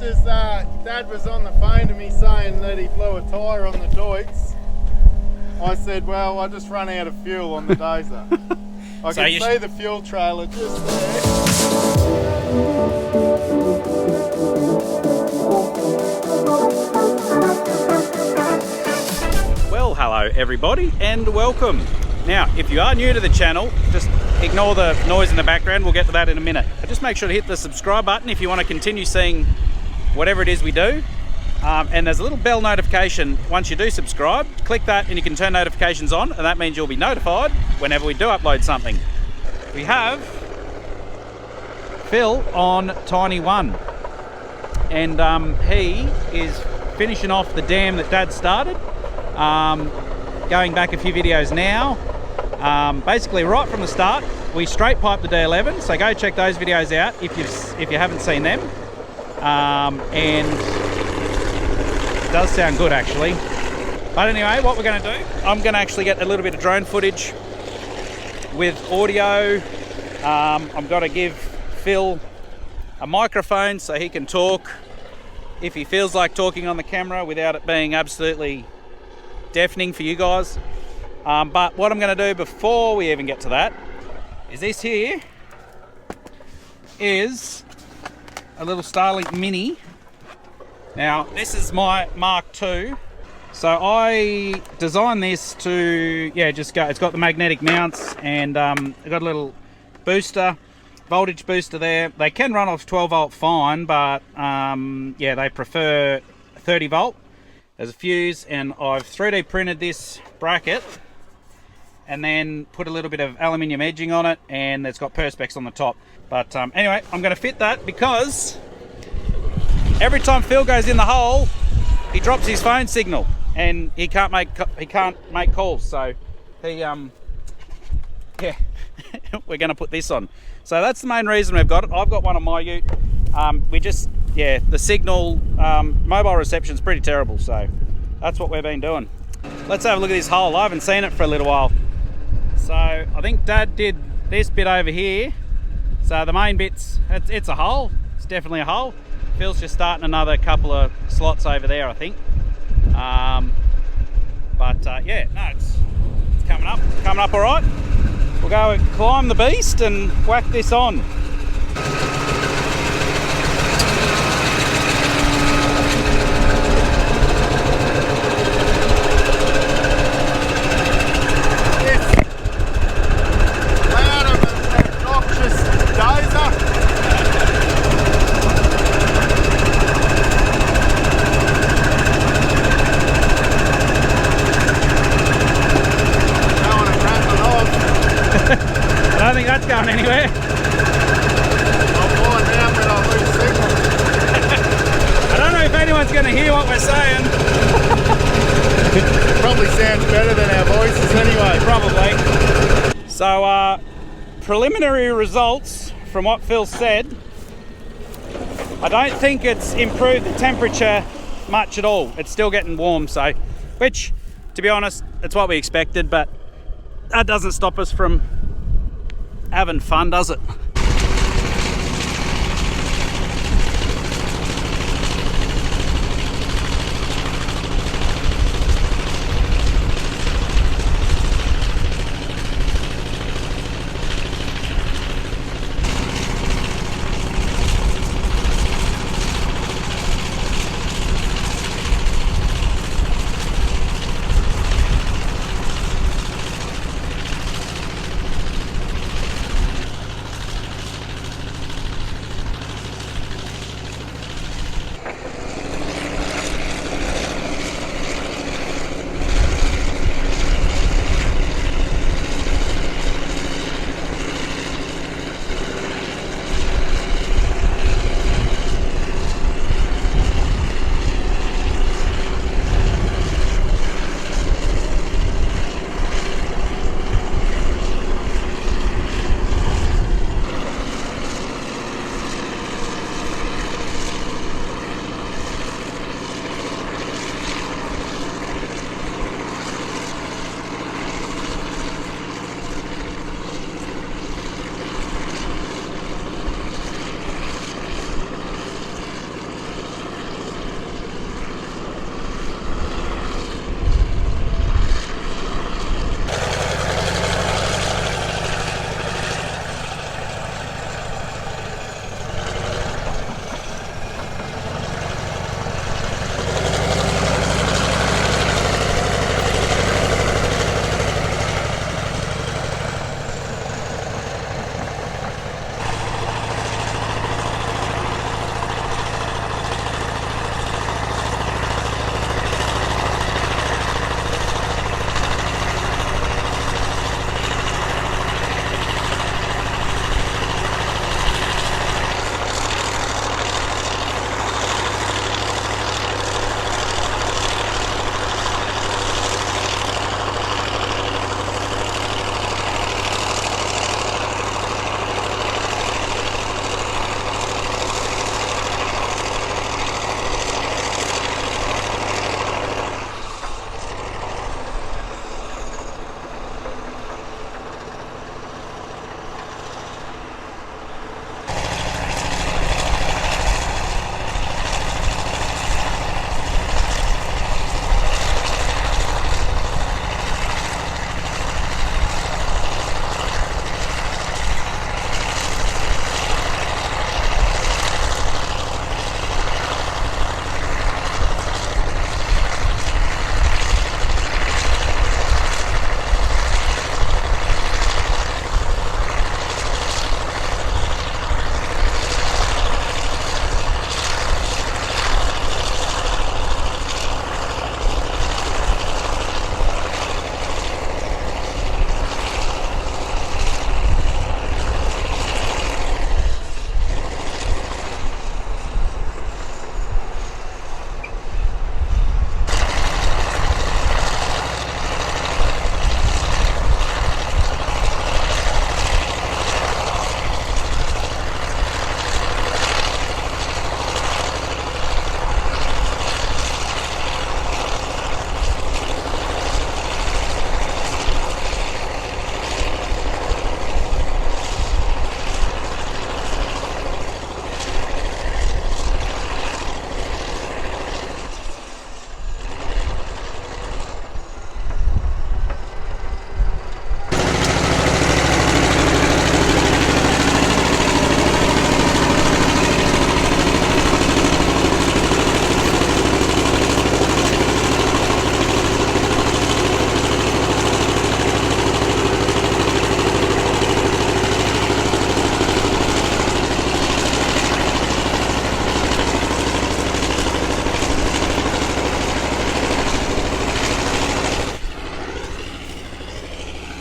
as Dad was on the phone to me saying that he blew a tyre on the Deutz, I said, well, I just run out of fuel on the dozer. I can see the fuel trailer just there. Well, hello everybody and welcome. Now, if you are new to the channel, just ignore the noise in the background. We'll get to that in a minute. But just make sure to hit the subscribe button if you want to continue seeing whatever it is we do. And there's a little bell notification once you do subscribe. Click that and you can turn notifications on, and that means you'll be notified whenever we do upload something. We have Phil on Tiny 1, and he is finishing off the dam that Dad started. Going back a few videos now. Basically right from the start we straight piped the D11, so go check those videos out if you haven't seen them. And it does sound good actually. But anyway, what we're going to do, I'm going to actually get a little bit of drone footage with audio. I'm going to give Phil a microphone so he can talk if he feels like talking on the camera without it being absolutely deafening for you guys. But what I'm going to do before we even get to that is this here is a little Starlink Mini. Now this is my Mark II, so I designed this to just go. It's got the magnetic mounts and I've got a little booster, voltage booster there. They can run off 12 volt fine, but they prefer 30 volt. There's a fuse, and I've 3D printed this bracket and then put a little bit of aluminium edging on it, and it's got perspex on the top. But anyway, I'm going to fit that because every time Phil goes in the hole, he drops his phone signal and he can't make calls. So he we're going to put this on. So that's the main reason we've got it. I've got one on my ute. The signal, mobile reception is pretty terrible, so that's what we've been doing. Let's have a look at this hole. I haven't seen it for a little while. So I think Dad did this bit over here. So the main bit's, it's a hole. It's definitely a hole. Phil's just starting another couple of slots over there, I think. It's coming up all right. We'll go and climb the beast and whack this on. I don't think that's going anywhere. I'll find out when I lose signal. I don't know if anyone's going to hear what we're saying. It probably sounds better than our voices anyway. Probably. So, preliminary results from what Phil said. I don't think it's improved the temperature much at all. It's still getting warm, so, which, to be honest, it's what we expected, but that doesn't stop us from having fun, does it?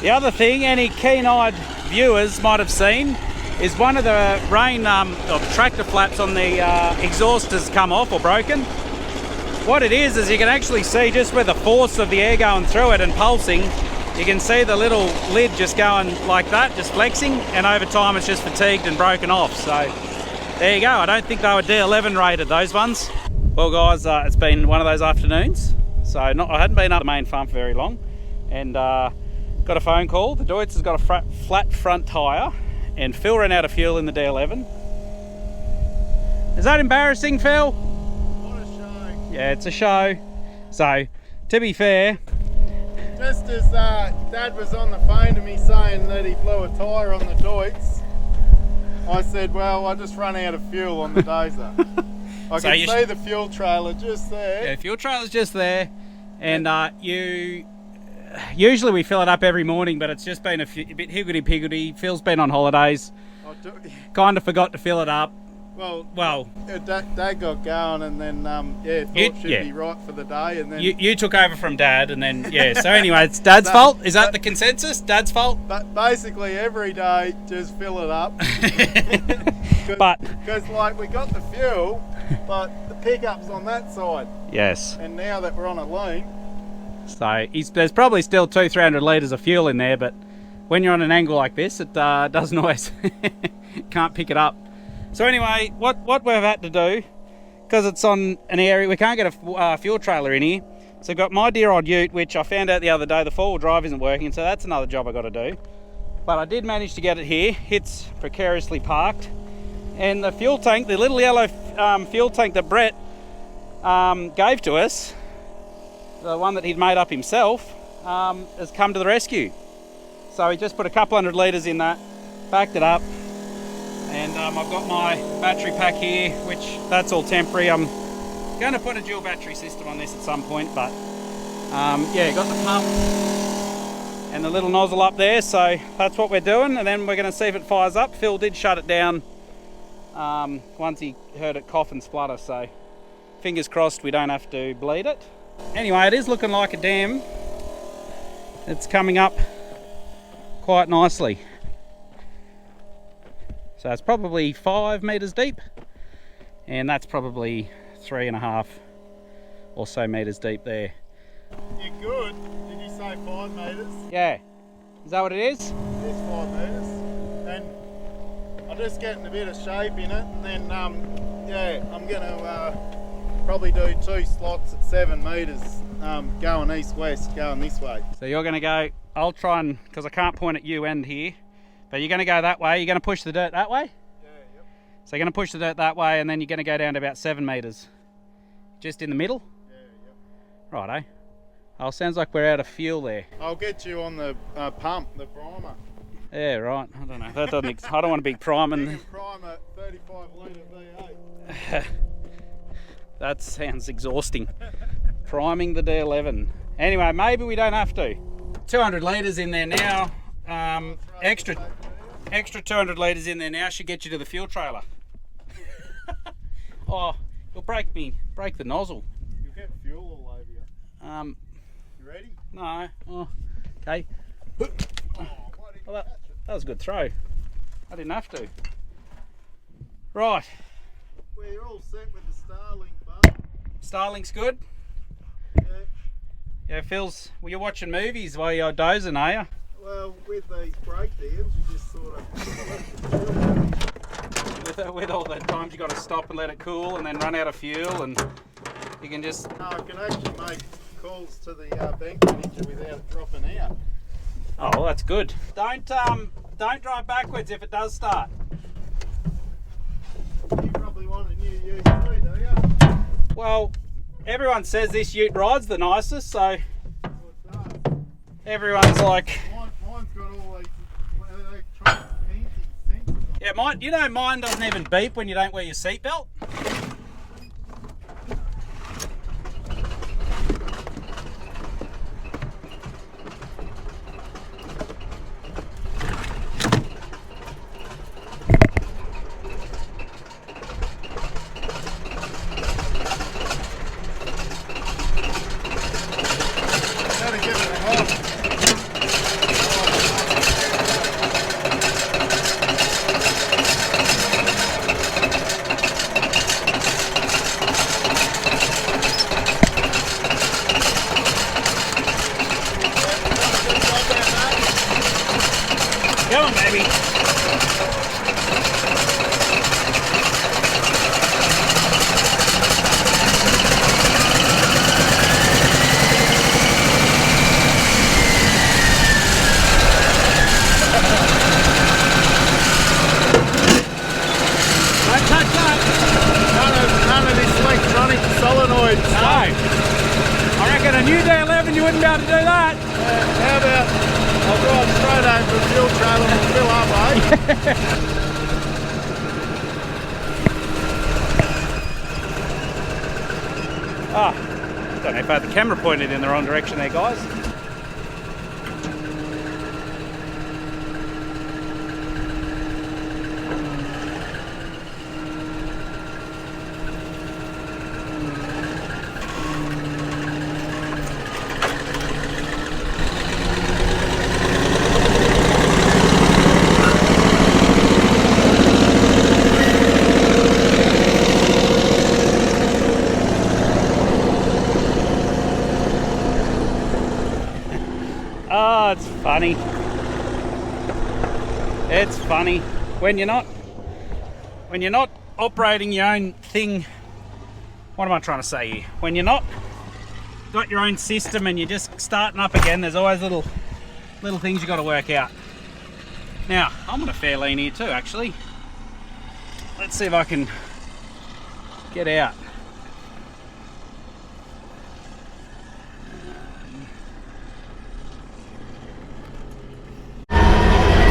The other thing any keen-eyed viewers might have seen is one of the tractor flaps on the exhaust has come off or broken. What it is you can actually see just with the force of the air going through it and pulsing, you can see the little lid just going like that, just flexing, and over time it's just fatigued and broken off. So there you go. I don't think they were D11 rated, those ones. Well guys, it's been one of those afternoons. So I hadn't been up the main farm for very long, and got a phone call. The Deutz has got a flat front tyre, and Phil ran out of fuel in the D11. Is that embarrassing, Phil? What a show. Yeah, it's a show. So, to be fair... Just as Dad was on the phone to me saying that he blew a tyre on the Deutz, I said, well, I just run out of fuel on the dozer. I can see the fuel trailer just there. Yeah, fuel trailer's just there. And usually we fill it up every morning, but it's just been a bit higgledy-piggledy. Phil's been on holidays. Kind of forgot to fill it up. Well, Dad got going, and then thought she'd be right for the day, and then you took over from Dad, and then so anyway, it's Dad's fault. Is that the consensus? Dad's fault? But basically, every day just fill it up. Because like we got the fuel, but the pickup's on that side. Yes. And now that we're on a lean. So there's probably still 200-300 litres of fuel in there, but when you're on an angle like this, it does noise. Can't pick it up. So anyway, what we've had to do, because it's on an area, we can't get a fuel trailer in here. So I've got my dear old ute, which I found out the other day, the four-wheel drive isn't working, so that's another job I got to do. But I did manage to get it here. It's precariously parked. And the fuel tank, the little yellow fuel tank that Brett gave to us, the one that he'd made up himself, has come to the rescue. So he just put a couple 100 litres in that, backed it up, and I've got my battery pack here, which that's all temporary. I'm going to put a dual battery system on this at some point, but yeah, got the pump and the little nozzle up there, so that's what we're doing, and then we're going to see if it fires up. Phil did shut it down once he heard it cough and splutter, so fingers crossed we don't have to bleed it. Anyway, it is looking like a dam. It's coming up quite nicely. So it's probably 5 metres deep, and that's probably 3.5 or so metres deep there. You're good. Did you say 5 metres? Yeah. Is that what it is? It is 5 metres. And I'm just getting a bit of shape in it, and then yeah, I'm going to probably do 2 slots at 7 metres, going east-west, going this way. So you're going to go, I'll try and, because I can't point at you end here, but you're going to go that way. You're going to push the dirt that way? Yeah, yep. So you're going to push the dirt that way, and then you're going to go down to about 7 metres. Just in the middle? Yeah, yep. Righto. Oh, sounds like we're out of fuel there. I'll get you on the pump, the primer. Yeah, right. I don't know. That doesn't. I don't want to be priming. Primer, 35 litre V8. That sounds exhausting. Priming the D11. Anyway, maybe we don't have to. 200 litres in there now. Extra 200 litres in there now should get you to the fuel trailer. Oh, you'll break the nozzle. You'll get fuel all over you. You ready? No. Oh, okay. Well, that was a good throw. I didn't have to. Right. Well, you're all set with the Starlink, bud. Starlink's good? Yeah. Yeah, Phil's... Well, you're watching movies while you're dozing, are you? Well, with these breakdowns, you just sort of... with all the times you got to stop and let it cool and then run out of fuel, and you can just... No, I can actually make calls to the bank manager without it dropping out. Oh, well, that's good. Don't drive backwards if it does start. You probably want a new ute too, do you? Well, everyone says this ute rides the nicest, so everyone's like... Mine's got all these electronic heating sensors on it. Yeah, mine doesn't even beep when you don't wear your seatbelt. sweet stuff. I reckon a new D11 you wouldn't be able to do that. How about I'll drive straight over the fuel trailer and fill up, eh? Don't know if I had the camera pointed in the wrong direction there, guys. Oh, it's funny. It's funny when you're not operating your own thing. What am I trying to say here? When you're not got your own system and you're just starting up again, there's always little things you got to work out. Now, I'm on a fair lean here too, actually. Let's see if I can get out.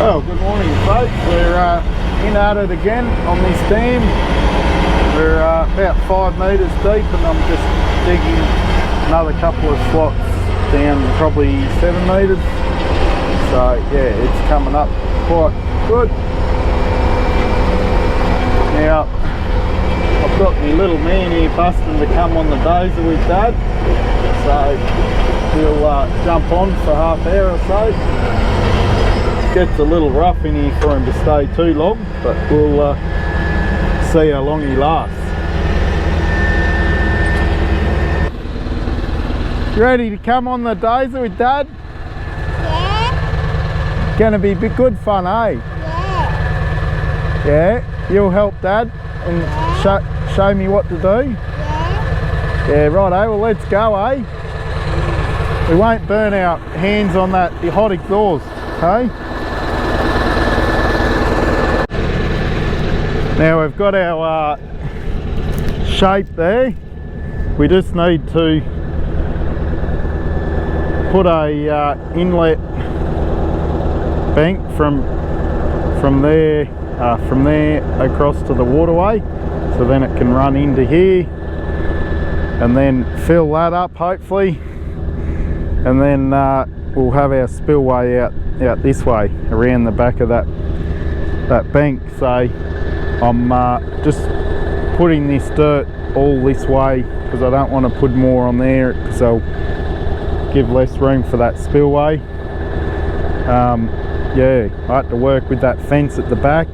Oh, good morning, folks. We're in at it again on this dam. We're about 5 metres deep, and I'm just digging another couple of slots down probably 7 metres. So yeah, it's coming up quite good. Now, I've got my little man here busting to come on the dozer with Dad. So we'll jump on for half hour or so. Gets a little rough in here for him to stay too long, but we'll see how long he lasts. You ready to come on the dozer with Dad? Yeah. Gonna be good fun, eh? Yeah. Yeah? You'll help Dad and show me what to do? Yeah. Yeah, right, eh? Well, let's go, eh? We won't burn our hands on that hot exhaust, eh? Now we've got our shape there. We just need to put a inlet bank from there across to the waterway, so then it can run into here, and then fill that up hopefully, and then we'll have our spillway out this way around the back of that bank. So I'm just putting this dirt all this way because I don't want to put more on there because I'll give less room for that spillway. Yeah, I had to work with that fence at the back,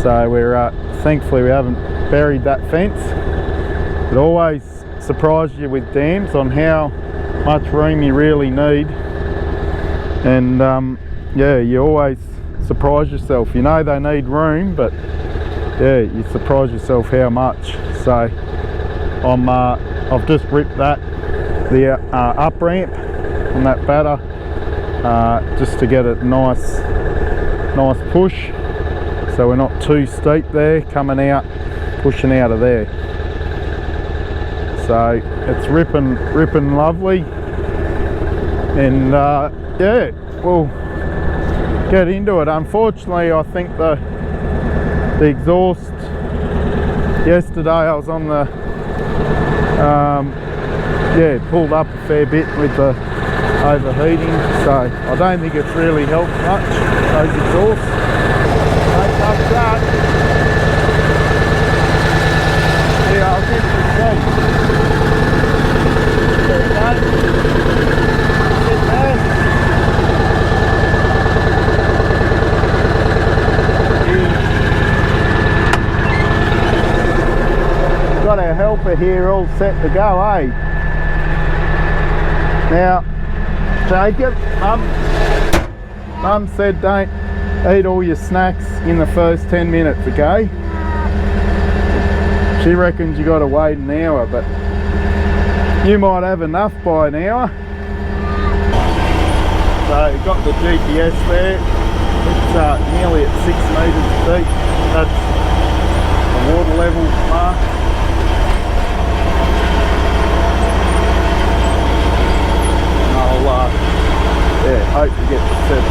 so we're thankfully we haven't buried that fence. It always surprises you with dams on how much room you really need, and yeah, you always surprise yourself. You know they need room, but yeah, you surprise yourself how much. So I've just ripped the up ramp on that batter just to get it nice push, so we're not too steep there coming out, pushing out of there. So it's ripping lovely, and yeah, we'll get into it. Unfortunately, I think the exhaust yesterday, I was on the yeah, pulled up a fair bit with the overheating, so I don't think it's really helped much, those exhausts. Don't touch that. Yeah, I'll get you straight. There we go. Get there. Got our helper here all set to go, eh? Now, Jacob, Mum said don't eat all your snacks in the first 10 minutes, okay? She reckons you got to wait an hour, but you might have enough by an hour. So you've got the GPS there. It's nearly at 6 metres deep. That's the water level mark. said,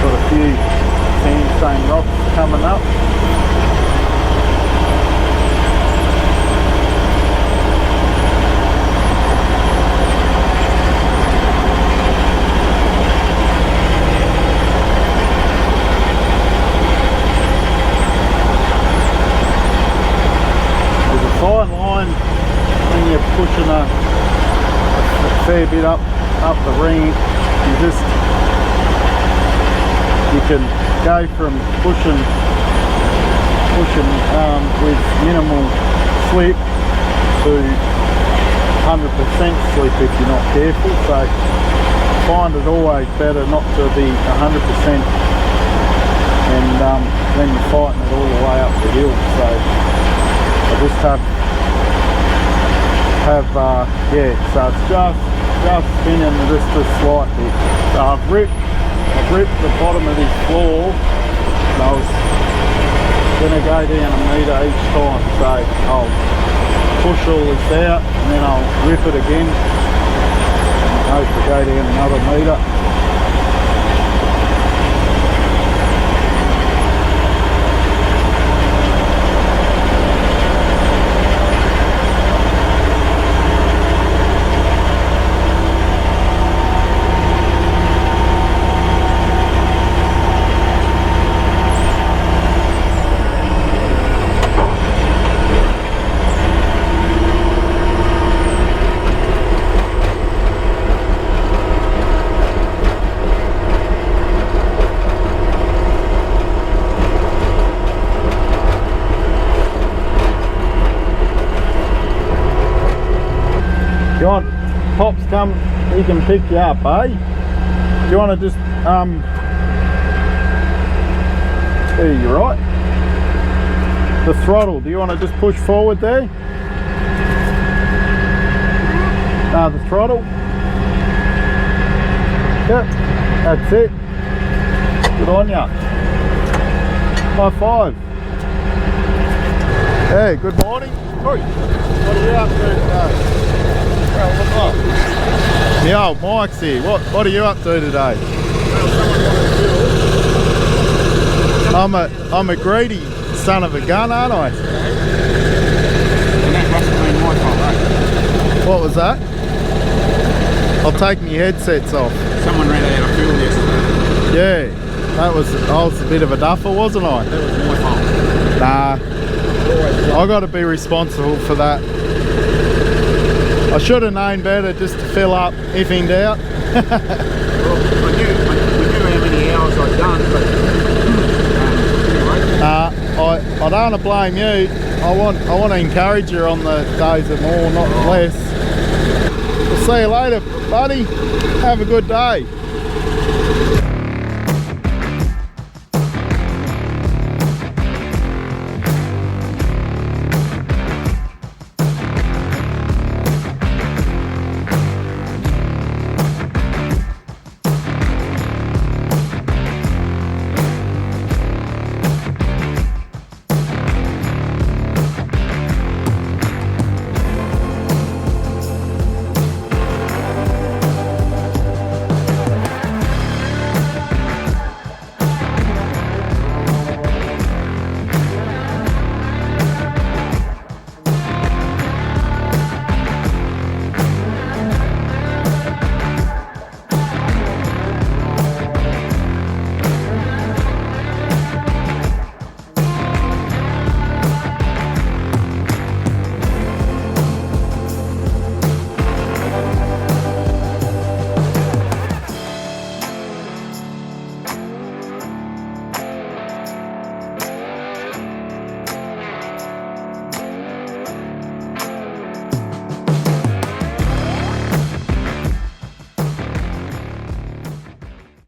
got a few sandstone rocks coming up. There's a fine line when you're pushing a fair bit up the ramp. You can go from pushing with minimal slip to 100% slip if you're not careful. So I find it always better not to be 100% and then you're fighting it all the way up the hill. So I just yeah, so it's just spinning just a slight bit. So I've ripped the bottom of this floor, and I was going to go down a metre each time. So I'll push all this out and then I'll rip it again and hope to go down another metre. John, Pop's come, he can pick you up, eh? Do you want to just, there, you're right. The throttle, do you want to just push forward there? The throttle. Yep, that's it. Good on ya. High five. Hey, good morning. What are you up to today? The old Mike's here. What are you up to today? I'm a greedy son of a gun, aren't I? What was that? I'll take my headsets off. Someone ran out of fuel yesterday. Yeah, I was a bit of a duffer, wasn't I? That was my fault. Nah, I got to be responsible for that. I should have known better just to fill up if in doubt. Well, we knew how many hours I'd done, but anyway. I don't want to blame you. I want to encourage you on the dozer more, not less. We'll see you later, buddy. Have a good day.